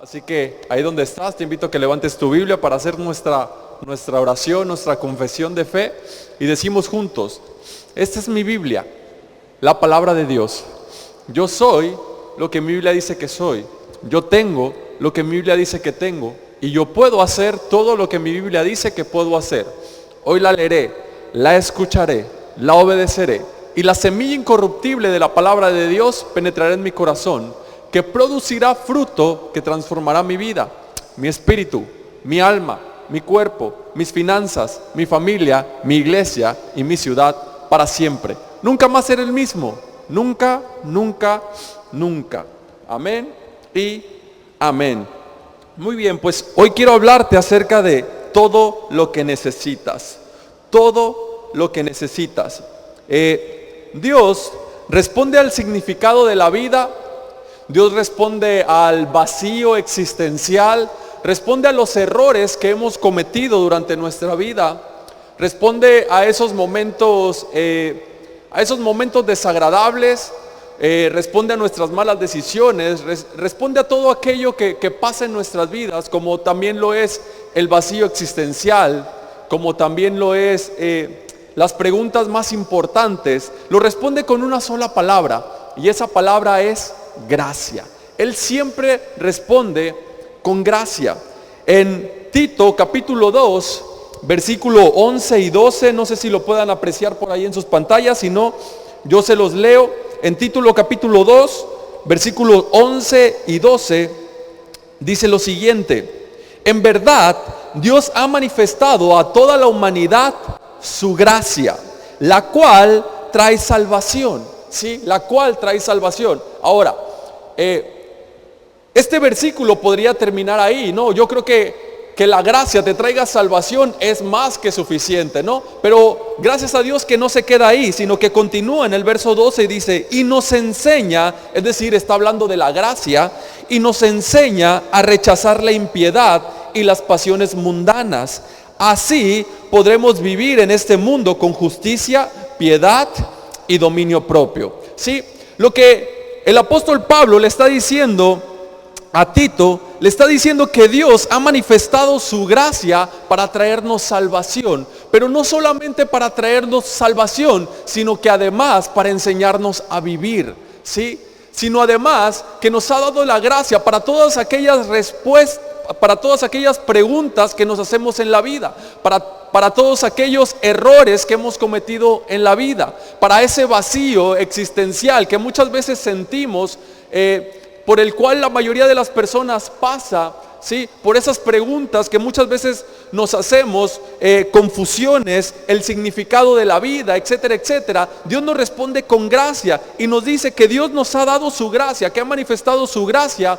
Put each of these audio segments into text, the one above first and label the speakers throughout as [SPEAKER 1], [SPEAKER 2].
[SPEAKER 1] Así que ahí donde estás, te invito a que levantes tu Biblia para hacer nuestra oración, nuestra confesión de fe. Y decimos juntos: esta es mi Biblia, la palabra de Dios. Yo soy lo que mi Biblia dice que soy. Yo tengo lo que mi Biblia dice que tengo. Y yo puedo hacer todo lo que mi Biblia dice que puedo hacer. Hoy la leeré, la escucharé, la obedeceré. Y la semilla incorruptible de la palabra de Dios penetrará en mi corazón, que producirá fruto que transformará mi vida, mi espíritu, mi alma, mi cuerpo, mis finanzas, mi familia, mi iglesia y mi ciudad para siempre. Nunca más seré el mismo. Nunca, nunca, nunca. Amén y amén. Muy bien, pues hoy quiero hablarte acerca de todo lo que necesitas. Todo lo que necesitas. Dios responde al significado de la vida. Dios responde al vacío existencial, responde a los errores que hemos cometido durante nuestra vida, responde a esos momentos desagradables, responde a nuestras malas decisiones, responde a todo aquello que pasa en nuestras vidas, como también lo es el vacío existencial, como también lo es las preguntas más importantes. Lo responde con una sola palabra, y esa palabra es gracia. Él siempre responde con gracia. En Tito capítulo 2, versículo 11 y 12, no sé si lo puedan apreciar por ahí en sus pantallas, si no, yo se los leo. En Tito capítulo 2, versículos 11 y 12, dice lo siguiente: en verdad, Dios ha manifestado a toda la humanidad su gracia, la cual trae salvación. ¿Sí? La cual trae salvación. Ahora, este versículo podría terminar ahí, ¿no? Yo creo que la gracia te traiga salvación es más que suficiente, ¿no? Pero gracias a Dios que no se queda ahí, sino que continúa en el verso 12 y dice: y nos enseña, es decir, está hablando de la gracia, y nos enseña a rechazar la impiedad y las pasiones mundanas. Así podremos vivir en este mundo con justicia, piedad y dominio propio. ¿Sí? Lo que el apóstol Pablo le está diciendo a Tito, le está diciendo que Dios ha manifestado su gracia para traernos salvación, pero no solamente para traernos salvación, sino que además para enseñarnos a vivir, ¿sí? Sino además que nos ha dado la gracia para todas aquellas respuestas, para todas aquellas preguntas que nos hacemos en la vida, para todos aquellos errores que hemos cometido en la vida, para ese vacío existencial que muchas veces sentimos, por el cual la mayoría de las personas pasa, ¿sí? Por esas preguntas que muchas veces nos hacemos, confusiones, el significado de la vida, etcétera, etcétera. Dios nos responde con gracia y nos dice que Dios nos ha dado su gracia, que ha manifestado su gracia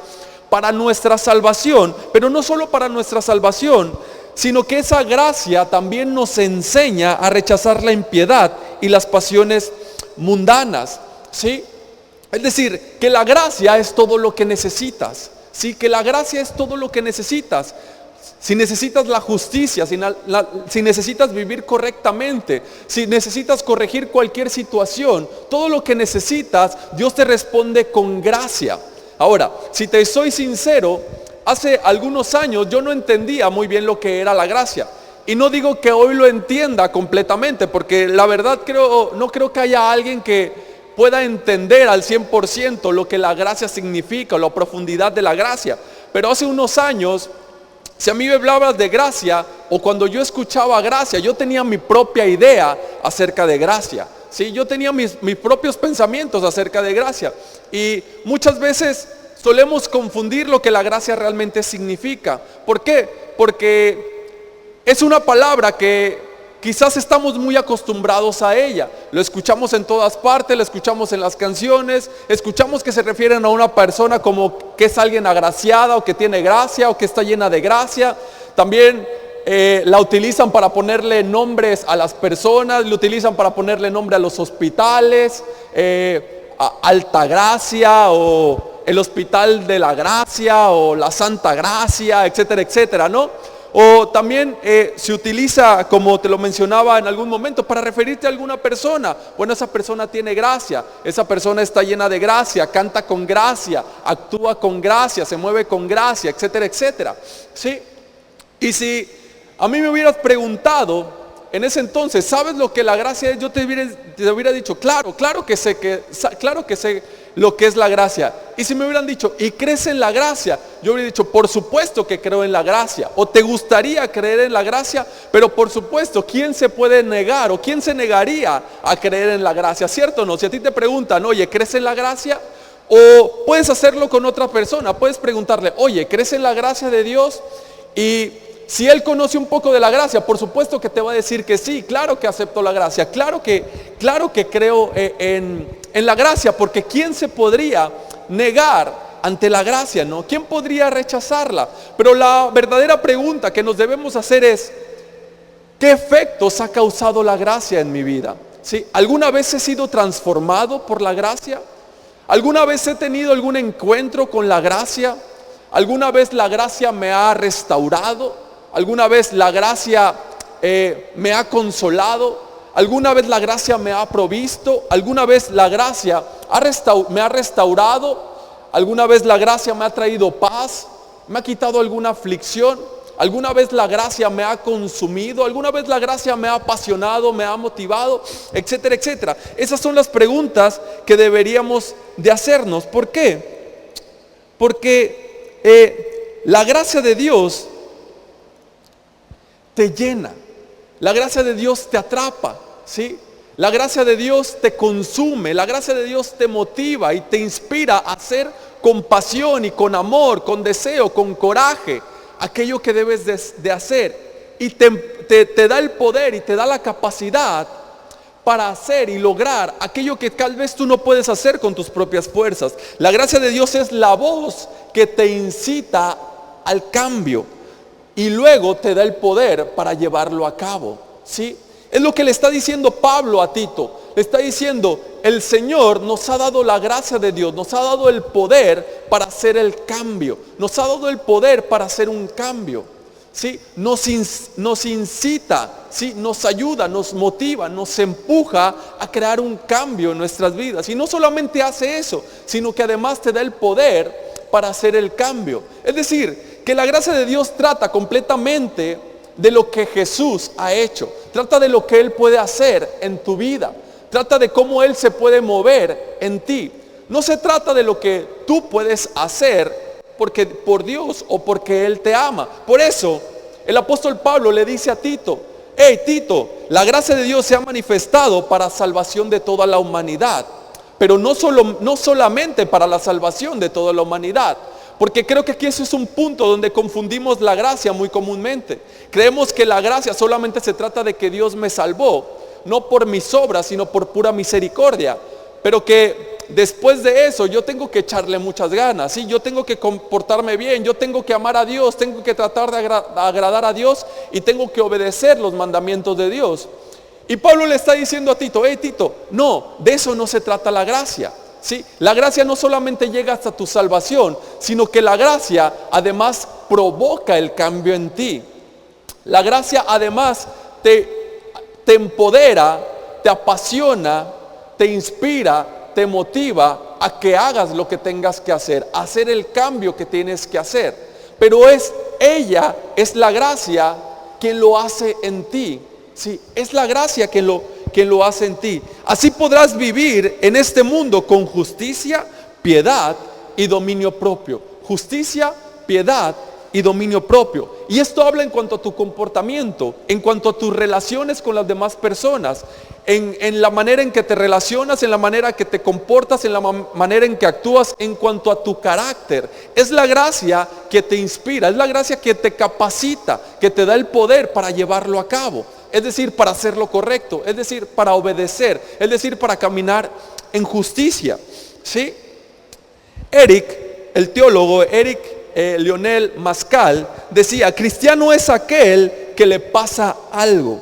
[SPEAKER 1] para nuestra salvación, pero no solo para nuestra salvación, sino que esa gracia también nos enseña a rechazar la impiedad y las pasiones mundanas, ¿sí? Es decir, que la gracia es todo lo que necesitas, ¿sí? Que la gracia es todo lo que necesitas. Si necesitas la justicia, si necesitas vivir correctamente, si necesitas corregir cualquier situación, todo lo que necesitas, Dios te responde con gracia. Ahora, si te soy sincero, hace algunos años yo no entendía muy bien lo que era la gracia. Y no digo que hoy lo entienda completamente, porque la verdad no creo que haya alguien que pueda entender al 100% lo que la gracia significa, la profundidad de la gracia. Pero hace unos años, si a mí me hablabas de gracia, o cuando yo escuchaba gracia, yo tenía mi propia idea acerca de gracia. Sí, yo tenía mis propios pensamientos acerca de gracia, y muchas veces solemos confundir lo que la gracia realmente significa. ¿Por qué? Porque es una palabra que quizás estamos muy acostumbrados a ella. Lo escuchamos en todas partes, lo escuchamos en las canciones, escuchamos que se refieren a una persona como que es alguien agraciada, o que tiene gracia, o que está llena de gracia. También la utilizan para ponerle nombres a las personas, lo utilizan para ponerle nombre a los hospitales, a Altagracia, o el Hospital de la Gracia, o la Santa Gracia, etcétera, etcétera, ¿no? O también se utiliza, como te lo mencionaba en algún momento, para referirte a alguna persona. Bueno, esa persona tiene gracia, esa persona está llena de gracia, canta con gracia, actúa con gracia, se mueve con gracia, etcétera, etcétera. ¿Sí? Y si a mí me hubieras preguntado en ese entonces, ¿sabes lo que la gracia es? Yo te hubiera dicho, claro que sé lo que es la gracia. Y si me hubieran dicho, ¿y crees en la gracia? Yo hubiera dicho, por supuesto que creo en la gracia. O te gustaría creer en la gracia, pero por supuesto, ¿quién se puede negar o quién se negaría a creer en la gracia? ¿Cierto o no? Si a ti te preguntan, oye, ¿crees en la gracia? O puedes hacerlo con otra persona, puedes preguntarle, oye, ¿crees en la gracia de Dios? Y si él conoce un poco de la gracia, por supuesto que te va a decir que sí, claro que acepto la gracia, claro que creo en la gracia, porque ¿quién se podría negar ante la gracia, no? ¿Quién podría rechazarla? Pero la verdadera pregunta que nos debemos hacer es, ¿qué efectos ha causado la gracia en mi vida? ¿Sí? ¿Alguna vez he sido transformado por la gracia? ¿Alguna vez he tenido algún encuentro con la gracia? ¿Alguna vez la gracia me ha restaurado? ¿Alguna vez la gracia me ha consolado? ¿Alguna vez la gracia me ha provisto? ¿Alguna vez la gracia me ha restaurado? ¿Alguna vez la gracia me ha traído paz? ¿Me ha quitado alguna aflicción? ¿Alguna vez la gracia me ha consumido? ¿Alguna vez la gracia me ha apasionado, me ha motivado? Etcétera, etcétera. Esas son las preguntas que deberíamos de hacernos. ¿Por qué? Porque la gracia de Dios te llena, la gracia de Dios te atrapa, ¿sí? La gracia de Dios te consume, la gracia de Dios te motiva y te inspira a hacer con pasión y con amor, con deseo, con coraje, aquello que debes de hacer. Y te da el poder y te da la capacidad para hacer y lograr aquello que tal vez tú no puedes hacer con tus propias fuerzas. La gracia de Dios es la voz que te incita al cambio y luego te da el poder para llevarlo a cabo, ¿sí? Es lo que le está diciendo Pablo a Tito. Le está diciendo, el Señor nos ha dado la gracia de Dios, nos ha dado el poder para hacer el cambio, nos ha dado el poder para hacer un cambio, ¿sí? Nos incita, ¿sí? Nos ayuda, nos motiva, nos empuja a crear un cambio en nuestras vidas. Y no solamente hace eso, sino que además te da el poder para hacer el cambio. Es decir, que la gracia de Dios trata completamente de lo que Jesús ha hecho. Trata de lo que Él puede hacer en tu vida. Trata de cómo Él se puede mover en ti. No se trata de lo que tú puedes hacer por Dios o porque Él te ama. Por eso el apóstol Pablo le dice a Tito, hey Tito, la gracia de Dios se ha manifestado para salvación de toda la humanidad. Pero no solamente para la salvación de toda la humanidad. Porque creo que aquí ese es un punto donde confundimos la gracia muy comúnmente. Creemos que la gracia solamente se trata de que Dios me salvó, no por mis obras, sino por pura misericordia. Pero que después de eso yo tengo que echarle muchas ganas, ¿sí? Yo tengo que comportarme bien, yo tengo que amar a Dios, tengo que tratar de agradar a Dios y tengo que obedecer los mandamientos de Dios. Y Pablo le está diciendo a Tito, hey Tito, no, de eso no se trata la gracia. ¿Sí? La gracia no solamente llega hasta tu salvación, sino que la gracia además provoca el cambio en ti. La gracia además te empodera, te apasiona, te inspira, te motiva a que hagas lo que tengas que hacer, a hacer el cambio que tienes que hacer. Pero es la gracia quien lo hace en ti. Sí, es la gracia quien lo hace en ti. Así podrás vivir en este mundo con justicia, piedad y dominio propio. Justicia, piedad y dominio propio. Y esto habla en cuanto a tu comportamiento, en cuanto a tus relaciones con las demás personas, en la manera en que te relacionas, en la manera que te comportas, en la manera en que actúas, en cuanto a tu carácter. Es la gracia que te inspira, es la gracia que te capacita, que te da el poder para llevarlo a cabo. Es decir, para hacer lo correcto, es decir, para obedecer, es decir, para caminar en justicia, ¿sí? El teólogo Eric Lionel Mascal decía, cristiano es aquel que le pasa algo,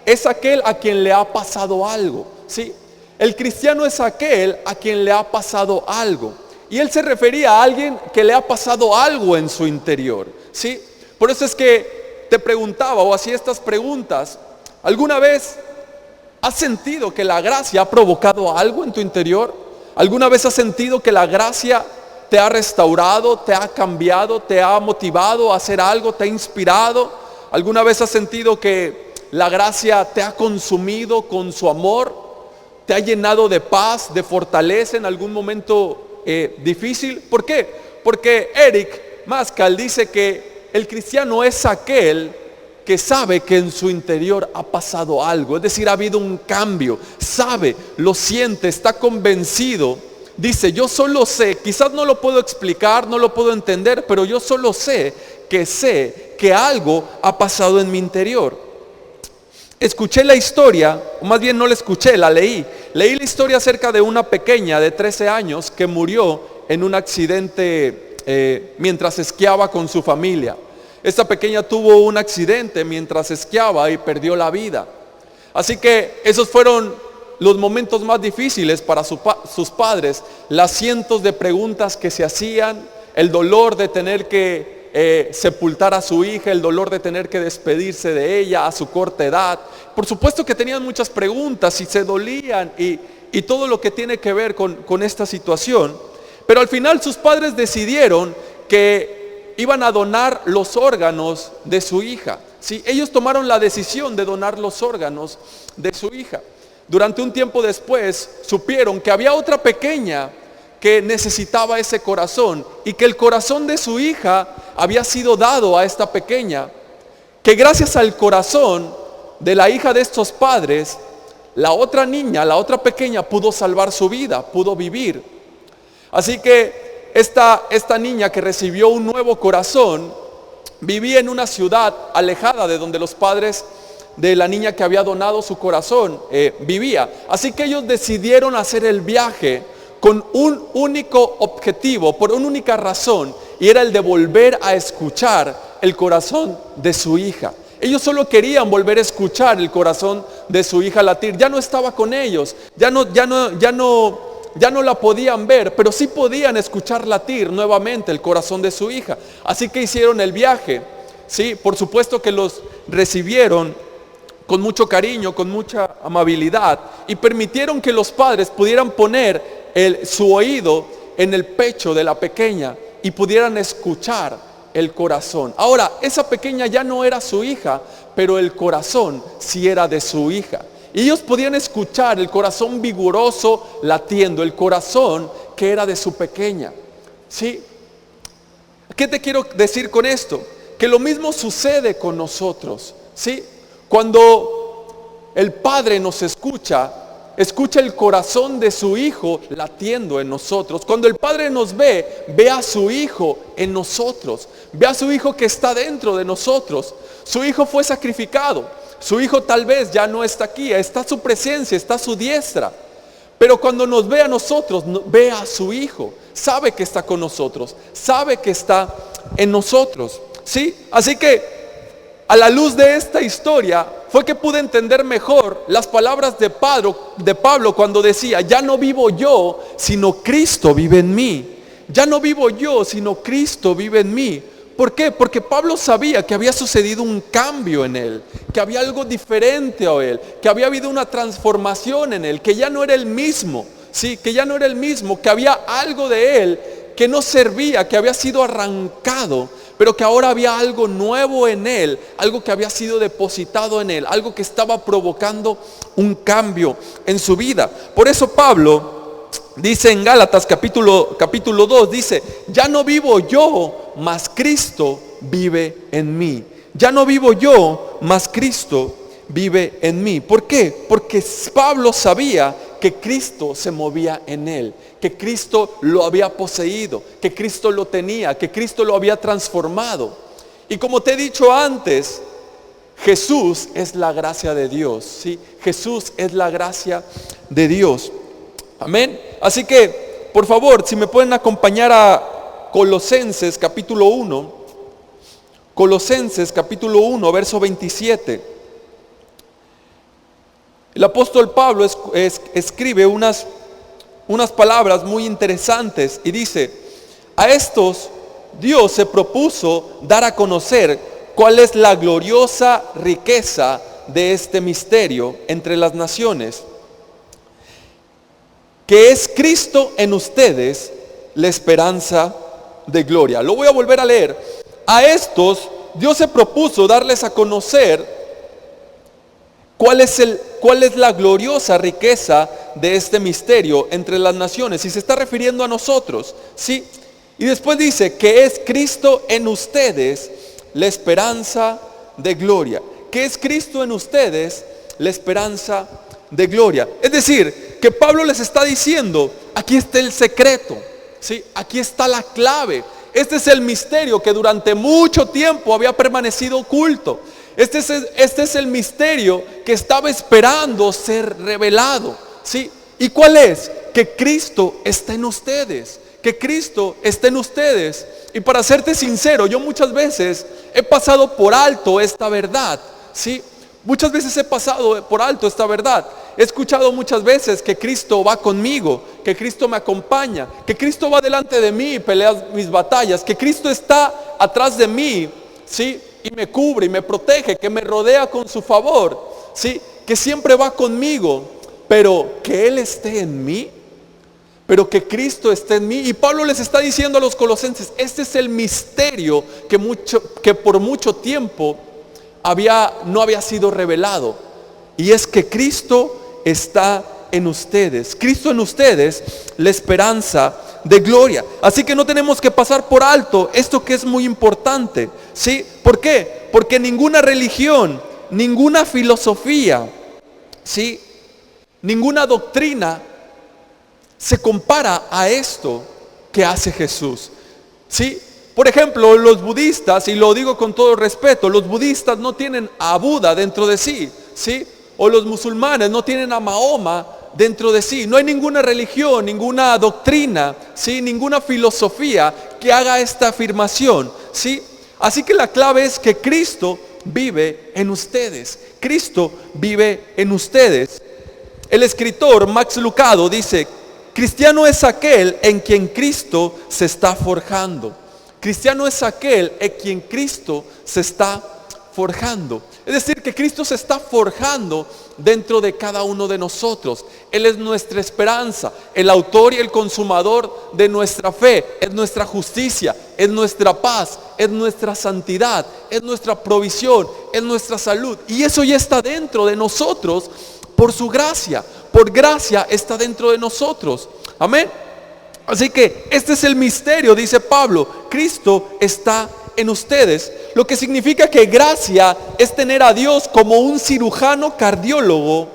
[SPEAKER 1] es aquel a quien le ha pasado algo, ¿sí? El cristiano es aquel a quien le ha pasado algo. Y él se refería a alguien que le ha pasado algo en su interior, ¿sí? Por eso es que te preguntaba o hacía estas preguntas. ¿Alguna vez has sentido que la gracia ha provocado algo en tu interior? ¿Alguna vez has sentido que la gracia te ha restaurado, te ha cambiado, te ha motivado a hacer algo, te ha inspirado? ¿Alguna vez has sentido que la gracia te ha consumido con su amor? ¿Te ha llenado de paz, de fortaleza en algún momento difícil? ¿Por qué? Porque Eric Maskell dice que el cristiano es aquel que sabe que en su interior ha pasado algo, es decir, ha habido un cambio, sabe, lo siente, está convencido. Dice, yo solo sé, quizás no lo puedo explicar, no lo puedo entender, pero yo solo sé que algo ha pasado en mi interior. Escuché la historia, o más bien no la escuché, la leí. Leí la historia acerca de una pequeña de 13 años que murió en un accidente mientras esquiaba con su familia. Esta pequeña tuvo un accidente mientras esquiaba y perdió la vida. Así que esos fueron los momentos más difíciles para sus padres, las cientos de preguntas que se hacían, el dolor de tener que sepultar a su hija, el dolor de tener que despedirse de ella a su corta edad. Por supuesto que tenían muchas preguntas y se dolían y todo lo que tiene que ver con esta situación. Pero al final sus padres decidieron que iban a donar los órganos de su hija. ¿Sí? Ellos tomaron la decisión de donar los órganos de su hija. Durante un tiempo después supieron que había otra pequeña que necesitaba ese corazón y que el corazón de su hija había sido dado a esta pequeña, que gracias al corazón de la hija de estos padres, la otra niña, la otra pequeña pudo salvar su vida, pudo vivir. Así que esta niña que recibió un nuevo corazón vivía en una ciudad alejada de donde los padres de la niña que había donado su corazón vivía. Así que ellos decidieron hacer el viaje con un único objetivo, por una única razón, y era el de volver a escuchar el corazón de su hija. Ellos solo querían volver a escuchar el corazón de su hija latir. Ya no estaba con ellos, ya no la podían ver, pero sí podían escuchar latir nuevamente el corazón de su hija. Así que hicieron el viaje. Sí, por supuesto que los recibieron con mucho cariño, con mucha amabilidad, y permitieron que los padres pudieran poner su oído en el pecho de la pequeña y pudieran escuchar el corazón. Ahora, esa pequeña ya no era su hija, pero el corazón sí era de su hija. Y ellos podían escuchar el corazón vigoroso latiendo, el corazón que era de su pequeña. ¿Sí? ¿Qué te quiero decir con esto? Que lo mismo sucede con nosotros. ¿Sí? Cuando el Padre nos escucha el corazón de su Hijo latiendo en nosotros. Cuando el Padre nos ve a su Hijo en nosotros. Ve a su Hijo que está dentro de nosotros. Su Hijo fue sacrificado. Su Hijo tal vez ya no está aquí, está su presencia, está a su diestra. Pero cuando nos ve a nosotros, ve a su Hijo. Sabe que está con nosotros, sabe que está en nosotros. ¿Sí? Así que a la luz de esta historia fue que pude entender mejor las palabras de Pablo cuando decía, ya no vivo yo, sino Cristo vive en mí. Ya no vivo yo, sino Cristo vive en mí. ¿Por qué? Porque Pablo sabía que había sucedido un cambio en él, que había algo diferente a él, que había habido una transformación en él, que ya no era el mismo, sí, que ya no era el mismo, que había algo de él que no servía, que había sido arrancado, pero que ahora había algo nuevo en él, algo que había sido depositado en él, algo que estaba provocando un cambio en su vida. Por eso Pablo dice en Gálatas capítulo 2, dice, ya no vivo yo, mas Cristo vive en mí. Ya no vivo yo, mas Cristo vive en mí. ¿Por qué? Porque Pablo sabía que Cristo se movía en él, que Cristo lo había poseído, que Cristo lo tenía, que Cristo lo había transformado. Y como te he dicho antes, Jesús es la gracia de Dios, ¿sí? Jesús es la gracia de Dios. Amén. Así que, por favor, si me pueden acompañar a Colosenses capítulo 1. Colosenses capítulo 1, verso 27. El apóstol Pablo escribe unas palabras muy interesantes y dice, a estos Dios se propuso dar a conocer cuál es la gloriosa riqueza de este misterio entre las naciones, que es Cristo en ustedes, la esperanza de gloria. Lo voy a volver a leer. A estos Dios se propuso darles a conocer cuál es la gloriosa riqueza de este misterio entre las naciones. Y se está refiriendo a nosotros, ¿sí? Y después dice que es Cristo en ustedes, la esperanza de gloria. Que es Cristo en ustedes, la esperanza de gloria. Es decir, que Pablo les está diciendo, aquí está el secreto, ¿sí? Aquí está la clave. Este es el misterio que durante mucho tiempo había permanecido oculto. Este es el misterio que estaba esperando ser revelado, ¿sí? ¿Y cuál es? Que Cristo está en ustedes. Que Cristo está en ustedes. Y para serte sincero, yo muchas veces he pasado por alto esta verdad, ¿sí? Muchas veces he pasado por alto esta verdad. He escuchado muchas veces que Cristo va conmigo, que Cristo me acompaña, que Cristo va delante de mí y pelea mis batallas, que Cristo está atrás de mí, ¿sí? Y me cubre y me protege, que me rodea con su favor, ¿sí? Que siempre va conmigo, pero que Él esté en mí, pero que Cristo esté en mí. Y Pablo les está diciendo a los colosenses, este es el misterio que por mucho tiempo no había sido revelado, y es que Cristo está en ustedes. Cristo en ustedes, la esperanza de gloria. Así que no tenemos que pasar por alto esto que es muy importante, ¿sí? ¿Por qué? Porque ninguna religión, ninguna filosofía, ¿sí? Ninguna doctrina se compara a esto que hace Jesús, ¿sí? Por ejemplo, los budistas, y lo digo con todo respeto, los budistas no tienen a Buda dentro de sí, ¿sí? O los musulmanes no tienen a Mahoma dentro de sí. No hay ninguna religión, ninguna doctrina, ¿sí? Ninguna filosofía que haga esta afirmación, ¿sí? Así que la clave es que Cristo vive en ustedes. Cristo vive en ustedes. El escritor Max Lucado dice, cristiano es aquel en quien Cristo se está forjando. Cristiano es aquel en quien Cristo se está forjando. Es decir, que Cristo se está forjando dentro de cada uno de nosotros. Él es nuestra esperanza, el autor y el consumador de nuestra fe, es nuestra justicia, es nuestra paz, es nuestra santidad, es nuestra provisión, es nuestra salud. Y eso ya está dentro de nosotros por su gracia. Por gracia está dentro de nosotros. Amén. Así que este es el misterio, dice Pablo. Cristo está en ustedes. Lo que significa que gracia es tener a Dios como un cirujano cardiólogo,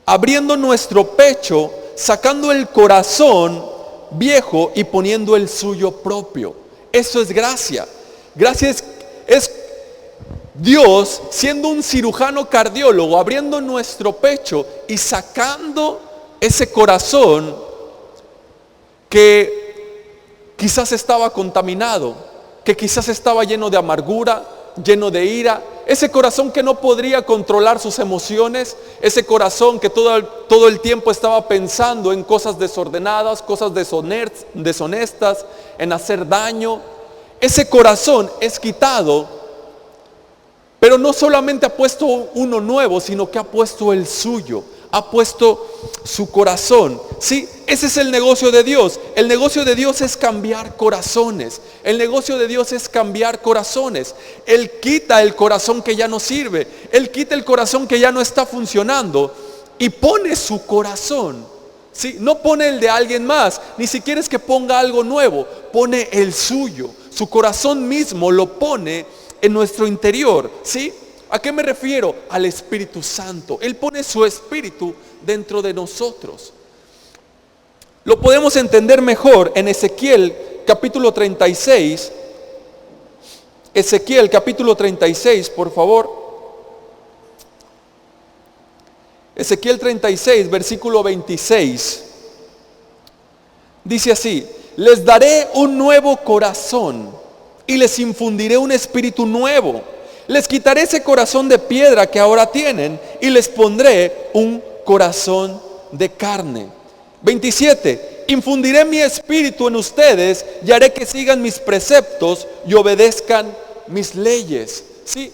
[SPEAKER 1] abriendo nuestro pecho, sacando el corazón viejo y poniendo el suyo propio. Eso es gracia. Gracia es Dios siendo un cirujano cardiólogo, abriendo nuestro pecho y sacando ese corazón que quizás estaba contaminado, que quizás estaba lleno de amargura, lleno de ira, ese corazón que no podría controlar sus emociones, ese corazón que todo el tiempo estaba pensando en cosas desordenadas, cosas deshonestas, en hacer daño. Ese corazón es quitado, pero no solamente ha puesto uno nuevo, sino que ha puesto el suyo, ha puesto su corazón. Sí, ese es el negocio de Dios. El negocio de Dios es cambiar corazones. El negocio de Dios es cambiar corazones. Él quita el corazón que ya no sirve. Él quita el corazón que ya no está funcionando y pone su corazón. Sí, no pone el de alguien más, ni siquiera es que ponga algo nuevo, pone el suyo. Su corazón mismo lo pone en nuestro interior, ¿sí? ¿A qué me refiero? Al Espíritu Santo. Él pone su Espíritu dentro de nosotros. Lo podemos entender mejor en Ezequiel capítulo 36. Ezequiel capítulo 36, por favor. Ezequiel 36, versículo 26. Dice así: les daré un nuevo corazón y les infundiré un espíritu nuevo. Les quitaré ese corazón de piedra que ahora tienen y les pondré un corazón de carne. 27. Infundiré mi espíritu en ustedes y haré que sigan mis preceptos y obedezcan mis leyes. ¿Sí?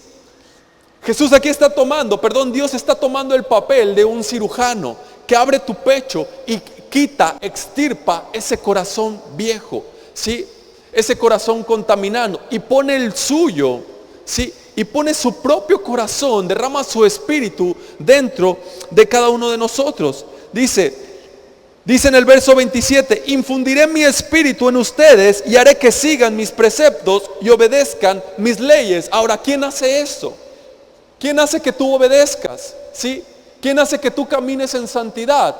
[SPEAKER 1] Jesús aquí está tomando, Dios está tomando el papel de un cirujano que abre tu pecho y quita, extirpa ese corazón viejo, ¿sí? Ese corazón contaminado y pone el suyo, ¿sí? Y pone su propio corazón, derrama su espíritu dentro de cada uno de nosotros. Dice en el verso 27, infundiré mi espíritu en ustedes y haré que sigan mis preceptos y obedezcan mis leyes. Ahora, ¿quién hace esto? ¿Quién hace que tú obedezcas? ¿Sí? ¿Quién hace que tú camines en santidad?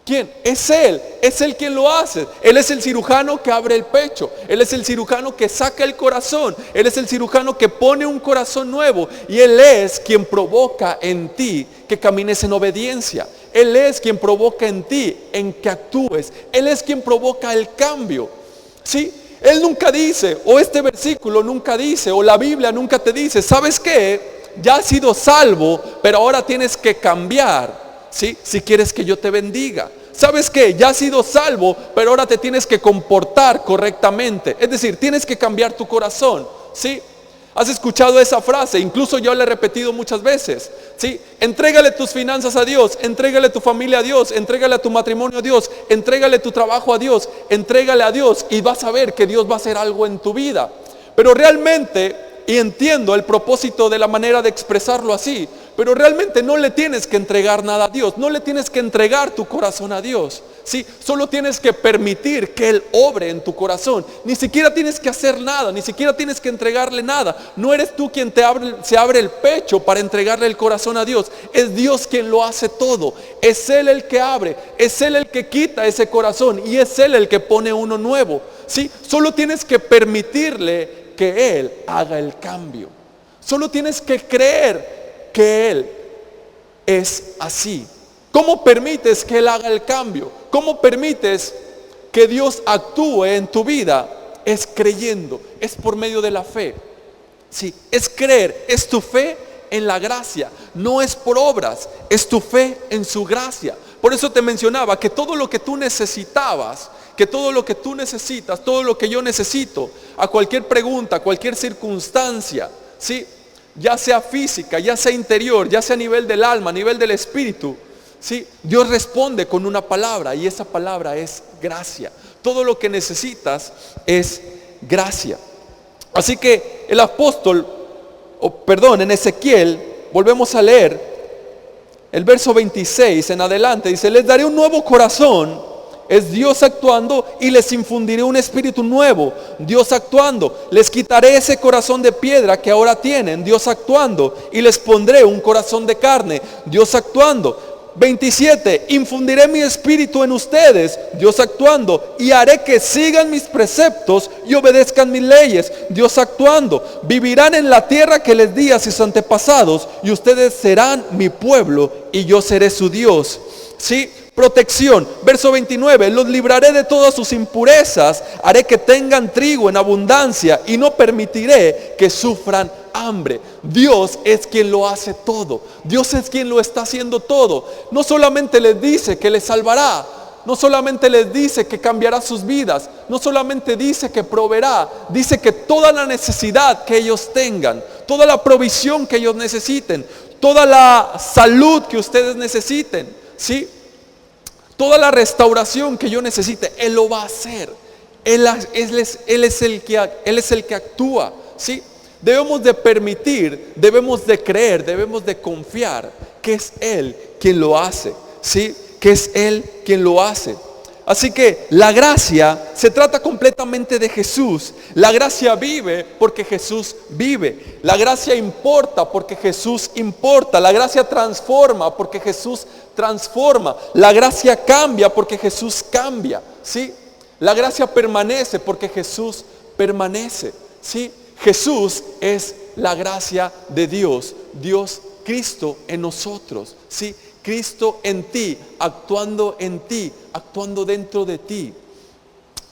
[SPEAKER 1] ¿Quién? Es Él quien lo hace. Él es el cirujano que abre el pecho, Él es el cirujano que saca el corazón, Él es el cirujano que pone un corazón nuevo y Él es quien provoca en ti que camines en obediencia. Él es quien provoca en ti en que actúes, Él es quien provoca el cambio. ¿Sí? Él nunca dice, o este versículo nunca dice, o la Biblia nunca te dice, ¿sabes qué? Ya has sido salvo, pero ahora tienes que cambiar, ¿sí? Si quieres que yo te bendiga. ¿Sabes qué? Ya has sido salvo, pero ahora te tienes que comportar correctamente. Es decir, tienes que cambiar tu corazón, ¿sí? ¿Has escuchado esa frase? Incluso yo la he repetido muchas veces, ¿sí? Entrégale tus finanzas a Dios, entrégale tu familia a Dios, entrégale a tu matrimonio a Dios, entrégale tu trabajo a Dios, entrégale a Dios y vas a ver que Dios va a hacer algo en tu vida. Pero realmente, y entiendo el propósito de la manera de expresarlo así, pero realmente no le tienes que entregar nada a Dios, no le tienes que entregar tu corazón a Dios, ¿sí? Solo tienes que permitir que Él obre en tu corazón. Ni siquiera tienes que hacer nada, ni siquiera tienes que entregarle nada. No eres tú quien se abre el pecho para entregarle el corazón a Dios, es Dios quien lo hace todo. Es Él el que abre, es Él el que quita ese corazón y es Él el que pone uno nuevo, ¿sí? Solo tienes que permitirle que Él haga el cambio. Solo tienes que creer que Él es así. ¿Cómo permites que Él haga el cambio? ¿Cómo permites que Dios actúe en tu vida? Es creyendo, es por medio de la fe. Sí, es creer, es tu fe en la gracia, no es por obras, es tu fe en su gracia. Por eso te mencionaba que todo lo que tú necesitabas, que todo lo que tú necesitas, todo lo que yo necesito, a cualquier pregunta, a cualquier circunstancia, ¿sí? Ya sea física, ya sea interior, ya sea a nivel del alma, a nivel del espíritu, ¿sí? Dios responde con una palabra y esa palabra es gracia. Todo lo que necesitas es gracia. Así que el apóstol, en Ezequiel, volvemos a leer el verso 26 en adelante, dice, les daré un nuevo corazón. Es Dios actuando y les infundiré un espíritu nuevo. Dios actuando. Les quitaré ese corazón de piedra que ahora tienen. Dios actuando. Y les pondré un corazón de carne. Dios actuando. 27. Infundiré mi espíritu en ustedes. Dios actuando. Y haré que sigan mis preceptos y obedezcan mis leyes. Dios actuando. Vivirán en la tierra que les di a sus antepasados. Y ustedes serán mi pueblo y yo seré su Dios. ¿Sí? Protección, verso 29, los libraré de todas sus impurezas, haré que tengan trigo en abundancia y no permitiré que sufran hambre. Dios es quien lo hace todo, Dios es quien lo está haciendo todo. No solamente les dice que les salvará, no solamente les dice que cambiará sus vidas, no solamente dice que proveerá, dice que toda la necesidad que ellos tengan, toda la provisión que ellos necesiten, toda la salud que ustedes necesiten, ¿sí? Toda la restauración que yo necesite, Él lo va a hacer. Él es el que actúa, ¿sí? Debemos de permitir, debemos de creer, debemos de confiar que es Él quien lo hace, ¿sí? Que es Él quien lo hace. Así que la gracia se trata completamente de Jesús. La gracia vive porque Jesús vive. La gracia importa porque Jesús importa. La gracia transforma porque Jesús transforma. La gracia cambia porque Jesús cambia, ¿sí? La gracia permanece porque Jesús permanece, ¿sí? Jesús es la gracia de Dios. Dios, Cristo en nosotros, ¿sí? Cristo en ti, actuando dentro de ti.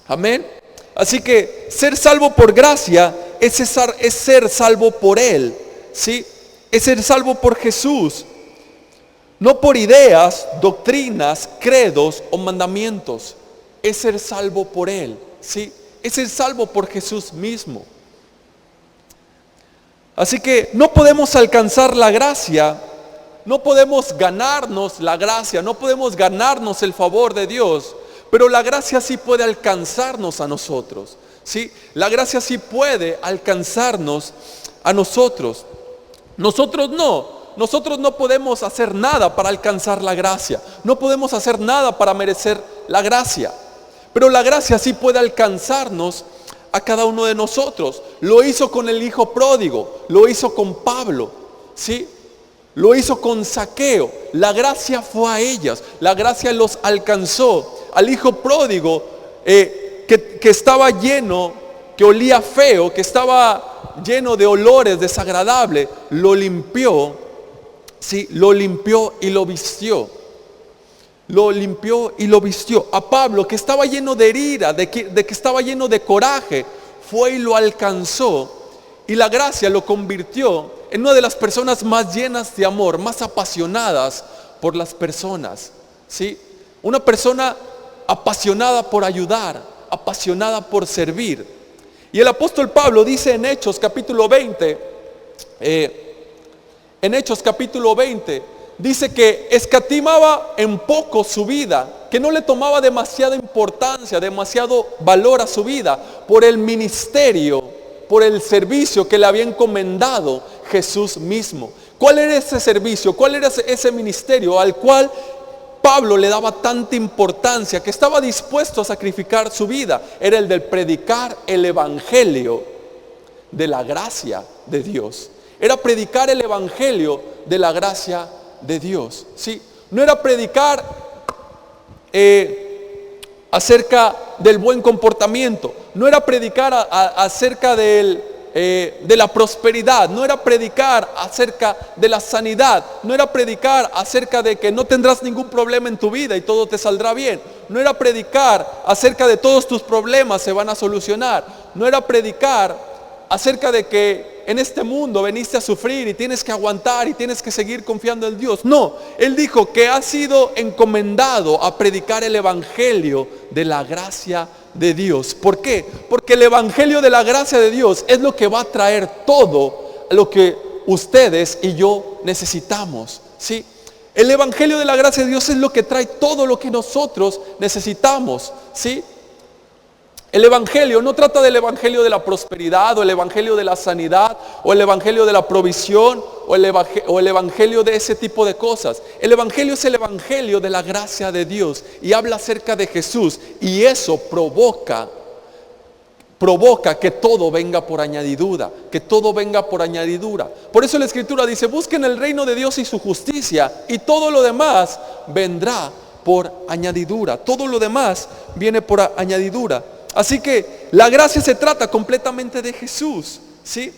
[SPEAKER 1] Amén. Así que ser salvo por gracia es ser salvo por Él, ¿sí? Es ser salvo por Jesús. No por ideas, doctrinas, credos o mandamientos. Es ser salvo por Él, ¿sí? Es ser salvo por Jesús mismo. Así que no podemos alcanzar la gracia, no podemos ganarnos la gracia, no podemos ganarnos el favor de Dios, pero la gracia sí puede alcanzarnos a nosotros, ¿sí? La gracia sí puede alcanzarnos a nosotros. Nosotros no podemos hacer nada para alcanzar la gracia, no podemos hacer nada para merecer la gracia, pero la gracia sí puede alcanzarnos a cada uno de nosotros. Lo hizo con el hijo pródigo, lo hizo con Pablo, ¿sí? Lo hizo con Zaqueo. La gracia fue a ellas, la gracia los alcanzó. Al hijo pródigo que estaba lleno, que olía feo, que estaba lleno de olores desagradables, lo limpió, ¿sí? Lo limpió y lo vistió. Lo limpió y lo vistió. A Pablo, que estaba lleno de ira, de que estaba lleno de coraje, fue y lo alcanzó, y la gracia lo convirtió en una de las personas más llenas de amor, más apasionadas por las personas, ¿sí? Una persona apasionada por ayudar, apasionada por servir. Y el apóstol Pablo dice en Hechos capítulo 20, dice que escatimaba en poco su vida, que no le tomaba demasiada importancia, demasiado valor a su vida, por el ministerio, por el servicio que le había encomendado Jesús mismo. ¿Cuál era ese servicio? ¿Cuál era ese ministerio al cual Pablo le daba tanta importancia, que estaba dispuesto a sacrificar su vida? Era el del predicar el evangelio de la gracia de Dios. Era predicar el evangelio de la gracia de Dios, ¿sí? No era predicar acerca del buen comportamiento, no era predicar acerca de la prosperidad, no era predicar acerca de la sanidad, no era predicar acerca de que no tendrás ningún problema en tu vida y todo te saldrá bien, no era predicar acerca de todos tus problemas se van a solucionar, no era predicar acerca de que en este mundo veniste a sufrir y tienes que aguantar y tienes que seguir confiando en Dios. No, él dijo que ha sido encomendado a predicar el evangelio de la gracia de Dios. ¿Por qué? Porque el evangelio de la gracia de Dios es lo que va a traer todo lo que ustedes y yo necesitamos, ¿sí? El evangelio de la gracia de Dios es lo que trae todo lo que nosotros necesitamos, ¿sí? El evangelio no trata del evangelio de la prosperidad, o el evangelio de la sanidad, o el evangelio de la provisión, o el evangelio de ese tipo de cosas. El evangelio es el evangelio de la gracia de Dios y habla acerca de Jesús, y eso provoca que todo venga por añadidura, que todo venga por añadidura. Por eso la Escritura dice: busquen el reino de Dios y su justicia, y todo lo demás vendrá por añadidura. Todo lo demás viene por añadidura. Así que la gracia se trata completamente de Jesús, ¿sí?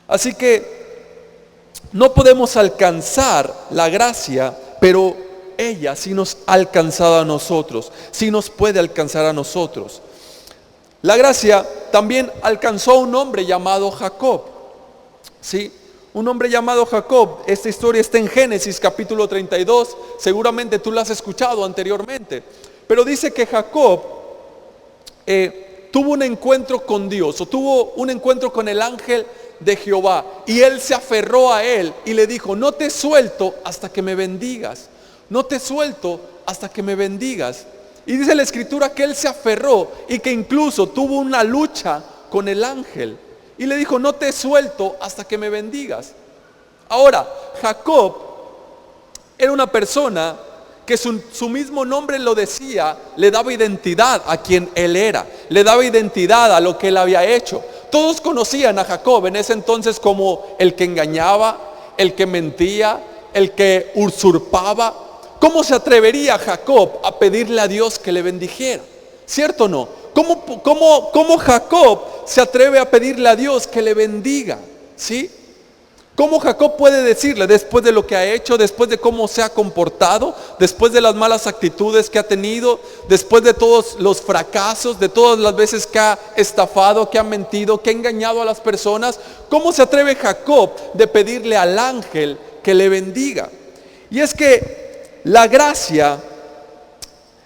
[SPEAKER 1] Así que no podemos alcanzar la gracia, pero ella sí nos ha alcanzado a nosotros, sí nos puede alcanzar a nosotros. La gracia también alcanzó a un hombre llamado Jacob, ¿sí? Un hombre llamado Jacob. Esta historia está en Génesis capítulo 32, seguramente tú la has escuchado anteriormente. Pero dice que Jacob tuvo un encuentro con Dios, o tuvo un encuentro con el ángel de Jehová, y él se aferró a él y le dijo: no te suelto hasta que me bendigas, no te suelto hasta que me bendigas. Y dice la Escritura que él se aferró y que incluso tuvo una lucha con el ángel, y le dijo: no te suelto hasta que me bendigas. Ahora, Jacob era una persona que su mismo nombre lo decía, le daba identidad a quien él era, le daba identidad a lo que él había hecho. Todos conocían a Jacob en ese entonces como el que engañaba, el que mentía, el que usurpaba. ¿Cómo se atrevería Jacob a pedirle a Dios que le bendijera? ¿Cierto o no? ¿Cómo Jacob se atreve a pedirle a Dios que le bendiga? ¿Sí? ¿Cómo Jacob puede decirle, después de lo que ha hecho, después de cómo se ha comportado, después de las malas actitudes que ha tenido, después de todos los fracasos, de todas las veces que ha estafado, que ha mentido, que ha engañado a las personas? ¿Cómo se atreve Jacob de pedirle al ángel que le bendiga? Y es que la gracia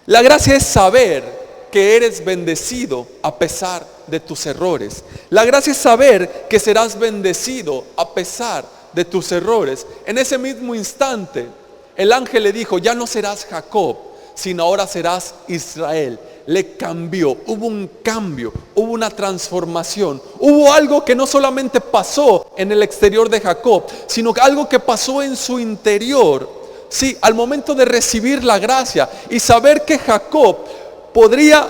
[SPEAKER 1] es saber que eres bendecido a pesar de tus errores. La gracia es saber que serás bendecido a pesar de tus errores. En ese mismo instante, el ángel le dijo, ya no serás Jacob, sino ahora serás Israel. Le cambió, hubo un cambio, hubo una transformación, hubo algo que no solamente pasó en el exterior de Jacob, sino algo que pasó en su interior. Sí, al momento de recibir la gracia y saber que Jacob podría,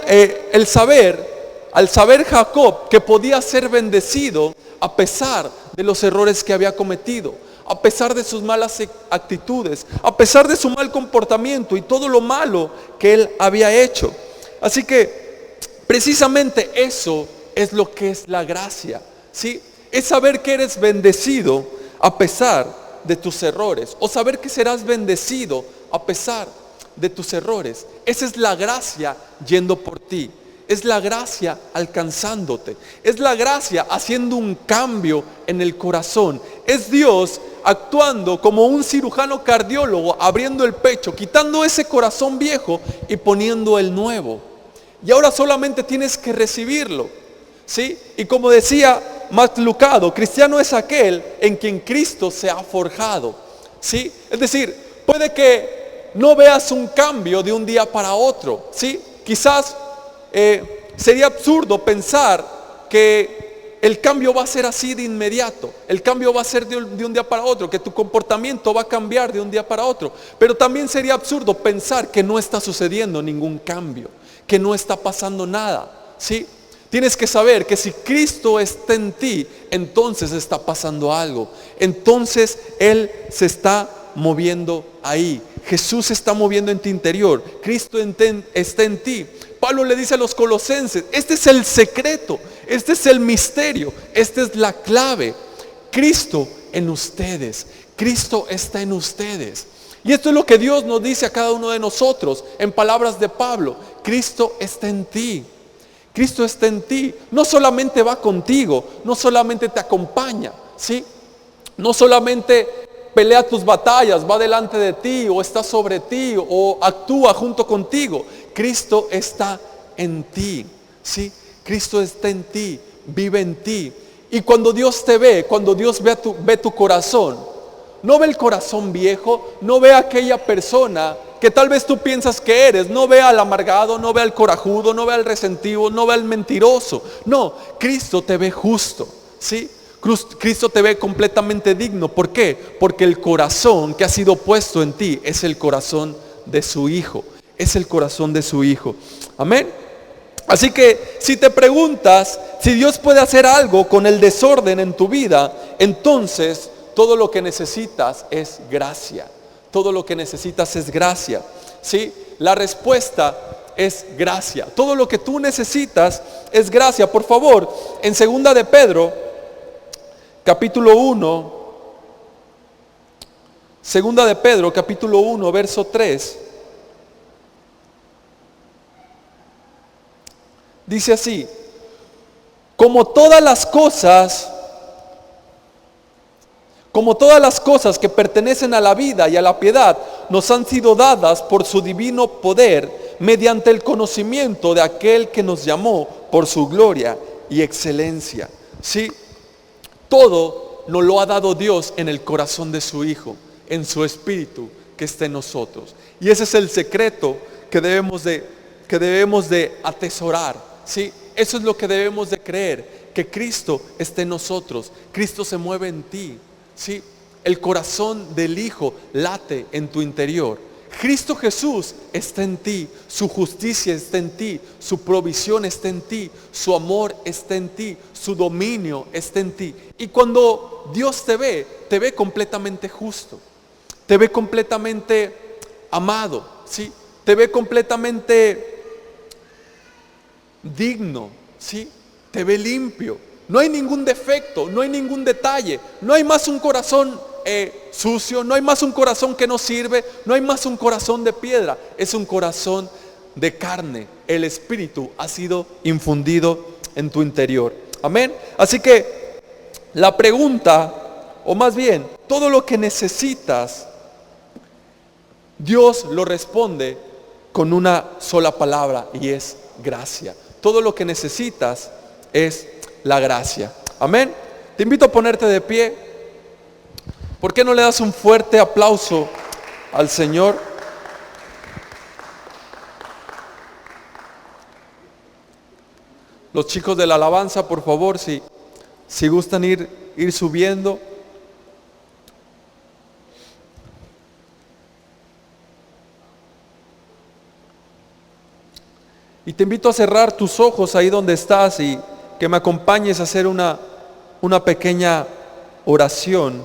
[SPEAKER 1] al saber Jacob que podía ser bendecido a pesar de los errores que había cometido, a pesar de sus malas actitudes, a pesar de su mal comportamiento y todo lo malo que él había hecho. Así que precisamente eso es lo que es la gracia, ¿sí? Es saber que eres bendecido a pesar de tus errores, o saber que serás bendecido a pesar de tus errores. Esa es la gracia yendo por ti. Es la gracia alcanzándote. Es la gracia haciendo un cambio en el corazón. Es Dios actuando como un cirujano cardiólogo, abriendo el pecho, quitando ese corazón viejo y poniendo el nuevo. Y ahora solamente tienes que recibirlo, ¿sí? Y como decía Max Lucado, cristiano es aquel en quien Cristo se ha forjado, ¿sí? Es decir, puede que no veas un cambio de un día para otro, ¿sí? Quizás sería absurdo pensar que el cambio va a ser así de inmediato. El cambio va a ser de un día para otro, que tu comportamiento va a cambiar de un día para otro. Pero también sería absurdo pensar que no está sucediendo ningún cambio, que no está pasando nada, ¿sí? Tienes que saber que si Cristo está en ti, entonces está pasando algo. Entonces Él se está moviendo ahí. Jesús se está moviendo en tu interior. Cristo está en ti. Pablo le dice a los colosenses, este es el secreto, este es el misterio, esta es la clave. Cristo en ustedes. Cristo está en ustedes. Y esto es lo que Dios nos dice a cada uno de nosotros en palabras de Pablo. Cristo está en ti. Cristo está en ti. No solamente va contigo, no solamente te acompaña, ¿sí? No solamente pelea tus batallas, va delante de ti o está sobre ti o actúa junto contigo. Cristo está en ti, ¿sí? Cristo está en ti, vive en ti. Y cuando Dios te ve, cuando Dios ve tu corazón, no ve el corazón viejo, no ve a aquella persona que tal vez tú piensas que eres, no ve al amargado, no ve al corajudo, no ve al resentido, no ve al mentiroso. No, Cristo te ve justo, ¿sí? Cristo te ve completamente digno. ¿Por qué? Porque el corazón que ha sido puesto en ti es el corazón de su Hijo. Es el corazón de su Hijo. Amén. Así que si te preguntas si Dios puede hacer algo con el desorden en tu vida, entonces todo lo que necesitas es gracia. Todo lo que necesitas es gracia, ¿sí? La respuesta es gracia. Todo lo que tú necesitas es gracia. Por favor, en 2 de Pedro, capítulo 1, 2 de Pedro, capítulo 1, verso 3. Dice así: como todas las cosas que pertenecen a la vida y a la piedad nos han sido dadas por su divino poder, mediante el conocimiento de aquel que nos llamó por su gloria y excelencia. Sí, todo nos lo ha dado Dios en el corazón de su Hijo, en su Espíritu que está en nosotros. Y ese es el secreto que debemos de atesorar. Sí, eso es lo que debemos de creer, que Cristo está en nosotros, Cristo se mueve en ti. Sí, el corazón del Hijo late en tu interior. Cristo Jesús está en ti, su justicia está en ti, su provisión está en ti, su amor está en ti, su dominio está en ti. Y cuando Dios te ve completamente justo, te ve completamente amado, ¿sí? Te ve completamente digno, ¿sí? Te ve limpio. No hay ningún defecto, no hay ningún detalle, no hay más un corazón sucio, no hay más un corazón que no sirve, no hay más un corazón de piedra, es un corazón de carne. El Espíritu ha sido infundido en tu interior. Amén. Así que la pregunta, o más bien, todo lo que necesitas, Dios lo responde con una sola palabra, y es gracia. Todo lo que necesitas es la gracia. Amén. Te invito a ponerte de pie. ¿Por qué no le das un fuerte aplauso al Señor? Los chicos de la alabanza, por favor, si gustan ir subiendo. Y te invito a cerrar tus ojos ahí donde estás y que me acompañes a hacer una pequeña oración.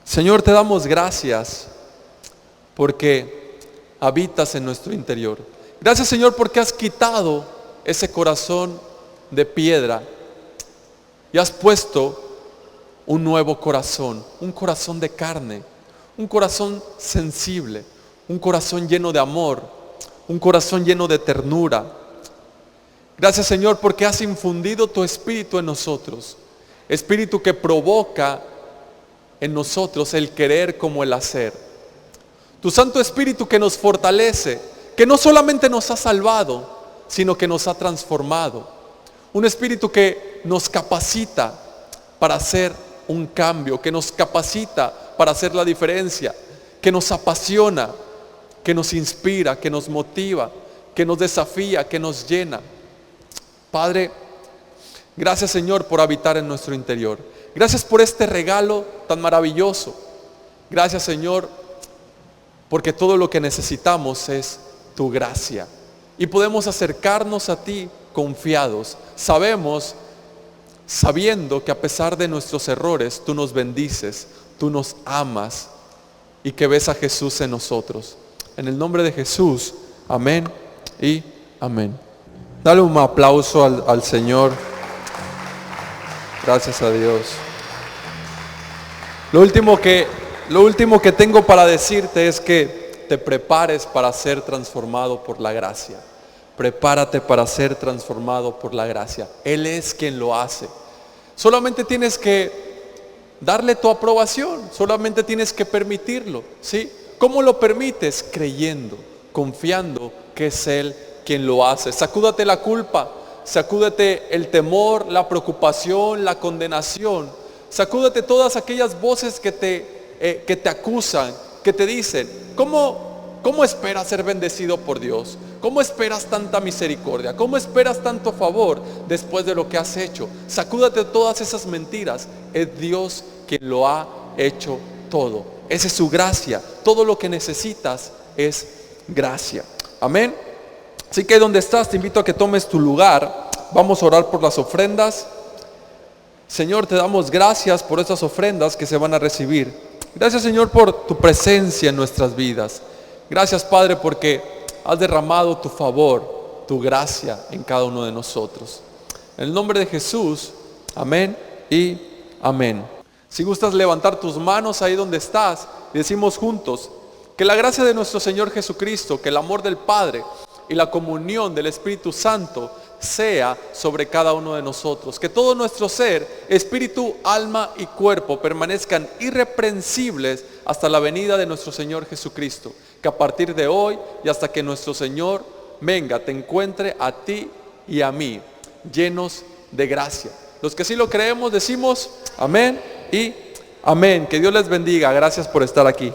[SPEAKER 1] Señor, te damos gracias porque habitas en nuestro interior. Gracias, Señor, porque has quitado ese corazón de piedra y has puesto un nuevo corazón, un corazón de carne, un corazón sensible, un corazón lleno de amor, un corazón lleno de ternura. Gracias, Señor, porque has infundido tu espíritu en nosotros, espíritu que provoca en nosotros el querer como el hacer. Tu Santo Espíritu que nos fortalece, que no solamente nos ha salvado, sino que nos ha transformado. Un espíritu que nos capacita para hacer un cambio, que nos capacita para hacer la diferencia, que nos apasiona, que nos inspira, que nos motiva, que nos desafía, que nos llena. Padre, gracias, Señor, por habitar en nuestro interior. Gracias por este regalo tan maravilloso. Gracias, Señor, porque todo lo que necesitamos es tu gracia. Y podemos acercarnos a ti confiados. Sabiendo que a pesar de nuestros errores, tú nos bendices, tú nos amas y que ves a Jesús en nosotros. En el nombre de Jesús, amén y amén. Dale un aplauso al Señor. Gracias a Dios. Lo último que tengo para decirte es que te prepares para ser transformado por la gracia. Prepárate para ser transformado por la gracia. Él es quien lo hace. Solamente tienes que darle tu aprobación, solamente tienes que permitirlo, ¿sí? ¿Cómo lo permites? Creyendo, confiando que es Él quien lo hace. Sacúdate la culpa, sacúdate el temor, la preocupación, la condenación. Sacúdate todas aquellas voces que te acusan, que te dicen, ¿cómo esperas ser bendecido por Dios? ¿Cómo esperas tanta misericordia? ¿Cómo esperas tanto favor después de lo que has hecho? Sacúdate todas esas mentiras. Es Dios quien lo ha hecho todo. Esa es su gracia. Todo lo que necesitas es gracia. Amén. Así que donde estás, te invito a que tomes tu lugar. Vamos a orar por las ofrendas. Señor, te damos gracias por estas ofrendas que se van a recibir. Gracias, Señor, por tu presencia en nuestras vidas. Gracias, Padre, porque has derramado tu favor, tu gracia en cada uno de nosotros. En el nombre de Jesús, amén y amén. Si gustas levantar tus manos ahí donde estás, y decimos juntos, que la gracia de nuestro Señor Jesucristo, que el amor del Padre y la comunión del Espíritu Santo sea sobre cada uno de nosotros. Que todo nuestro ser, espíritu, alma y cuerpo permanezcan irreprensibles hasta la venida de nuestro Señor Jesucristo. Que a partir de hoy y hasta que nuestro Señor venga, te encuentre a ti y a mí llenos de gracia. Los que sí lo creemos decimos amén y amén. Que Dios les bendiga. Gracias por estar aquí.